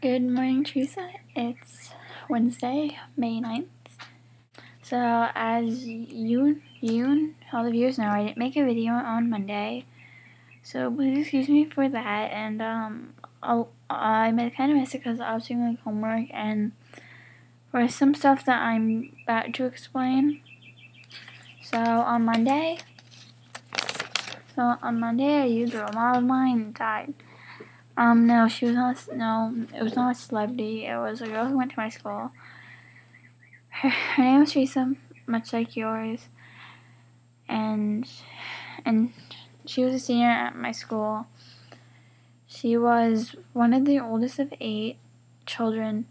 Good morning, Teresa. It's Wednesday, May 9th. So, as you and all the viewers know, I didn't make a video on Monday. So, please excuse me for that. And, I kind of missed it because I was doing like homework and for some stuff that I'm about to explain. So, on Monday, a youth role model of mine died. No, she was not. No, it was not a celebrity. It was a girl who went to my school. Her name was Teresa, much like yours, and she was a senior at my school. She was one of the oldest of 8 children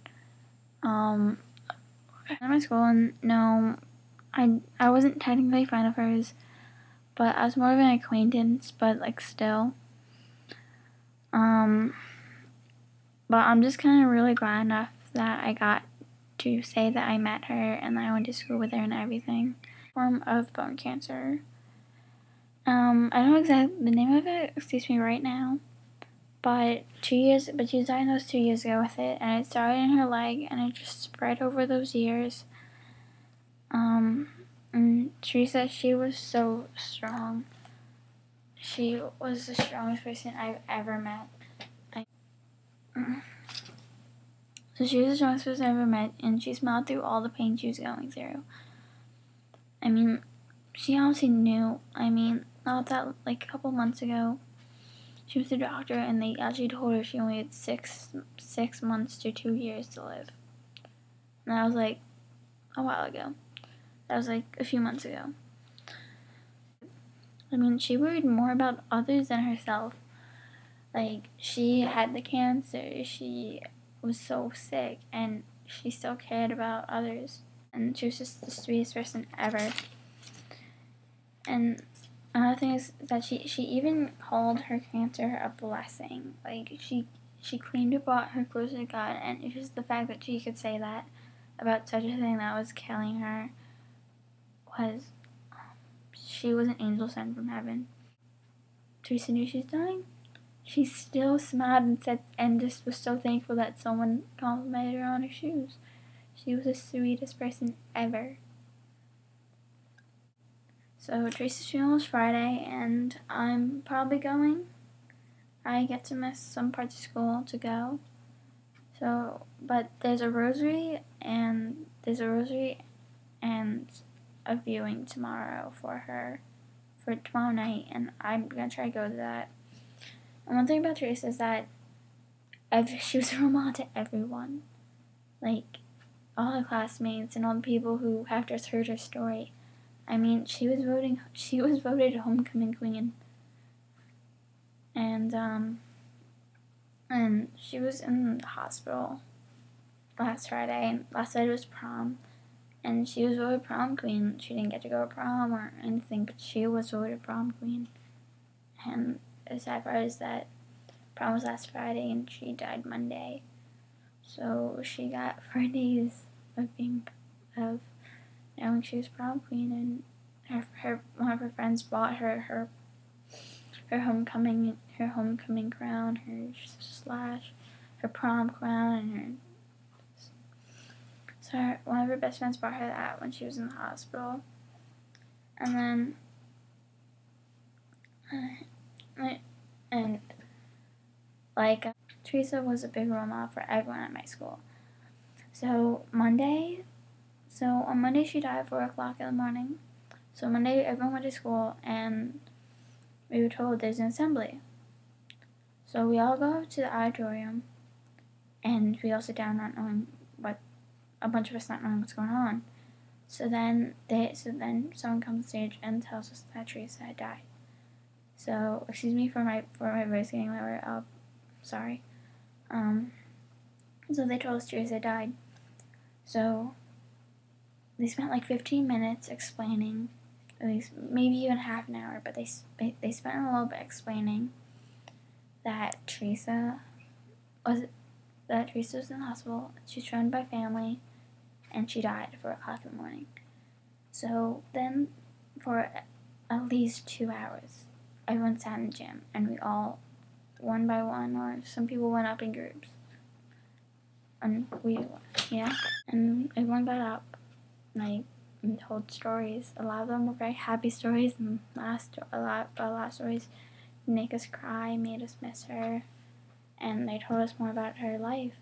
at my school, and no, I wasn't technically a fan of hers, but I was more of an acquaintance, but like still. But I'm just kind of really glad enough that I got to say that I met her and that I went to school with her and everything. Form of bone cancer. I don't know exactly the name of it, excuse me, right now. But she was diagnosed 2 years ago with it, and it started in her leg, and it just spread over those years. And Teresa, she was so strong. She was the strongest person I've ever met. So she was the strongest person I ever met, and she smiled through all the pain she was going through. I mean, she honestly knew. I mean, not that, like, a couple months ago, she went to the doctor, and they actually told her she only had six months to 2 years to live. And that was, like, a while ago. That was, like, a few months ago. I mean, she worried more about others than herself. Like, she had the cancer, she was so sick, and she still cared about others. And she was just the sweetest person ever. And another thing is that she even called her cancer a blessing. Like, she claimed it brought her closer to God, and it's just the fact that she could say that about such a thing that was killing her was, she was an angel sent from heaven. Teresa knew she was dying. She still smiled and said, and just was so thankful that someone complimented her on her shoes. She was the sweetest person ever. So Teresa's funeral is Friday, and I'm probably going. I get to miss some parts of school to go. So, but there's a rosary and a viewing tomorrow for her, for tomorrow night, and I'm gonna try to go to that. And one thing about Teresa is that she was a role model to everyone, like all her classmates and all the people who have just heard her story. I mean, she was voted homecoming queen, and she was in the hospital last Friday, and last Friday was prom, and she was voted prom queen. She didn't get to go to prom or anything, but she was voted prom queen. And the sad part is that prom was last Friday, and she died Monday. So she got 4 days of knowing she was prom queen, and one of her friends bought her homecoming crown, her prom crown, and one of her best friends bought her that when she was in the hospital. And then, Teresa was a big role model for everyone at my school. So on Monday she died at 4 o'clock in the morning. So Monday everyone went to school, and we were told there's an assembly. So we all go to the auditorium, and we all sit down a bunch of us not knowing what's going on. So then someone comes on stage and tells us that Teresa had died. So excuse me for my voice getting lower. Sorry. So they told us Teresa died. So they spent like 15 minutes explaining, at least maybe even half an hour, but they spent a little bit explaining that Teresa was in the hospital. She's surrounded by family, and she died at 4 o'clock in the morning. So then, for at least 2 hours, everyone sat in the gym, and we all, one by one, or some people went up in groups, and and everyone got up, like, and told stories. A lot of them were very happy stories, and a lot of stories make us cry, made us miss her, and they told us more about her life.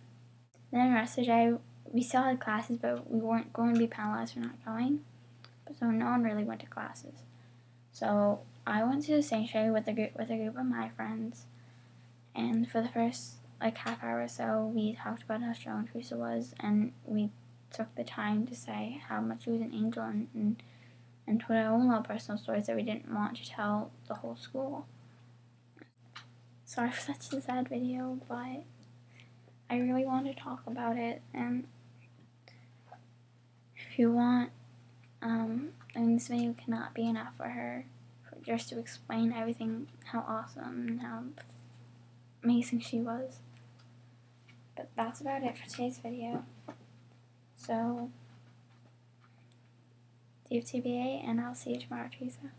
Then the rest of the day, we still had classes, but we weren't going to be penalized for not going. So no one really went to classes. So I went to the sanctuary with a group of my friends, and for the first half hour or so, we talked about how strong Teresa was, and we took the time to say how much she was an angel, and told our own little personal stories that we didn't want to tell the whole school. Sorry for such a sad video, but I really want to talk about it, and if you want, this video cannot be enough for her, just to explain everything, how awesome and how amazing she was. But that's about it for today's video. So, do TBA, and I'll see you tomorrow, Teresa.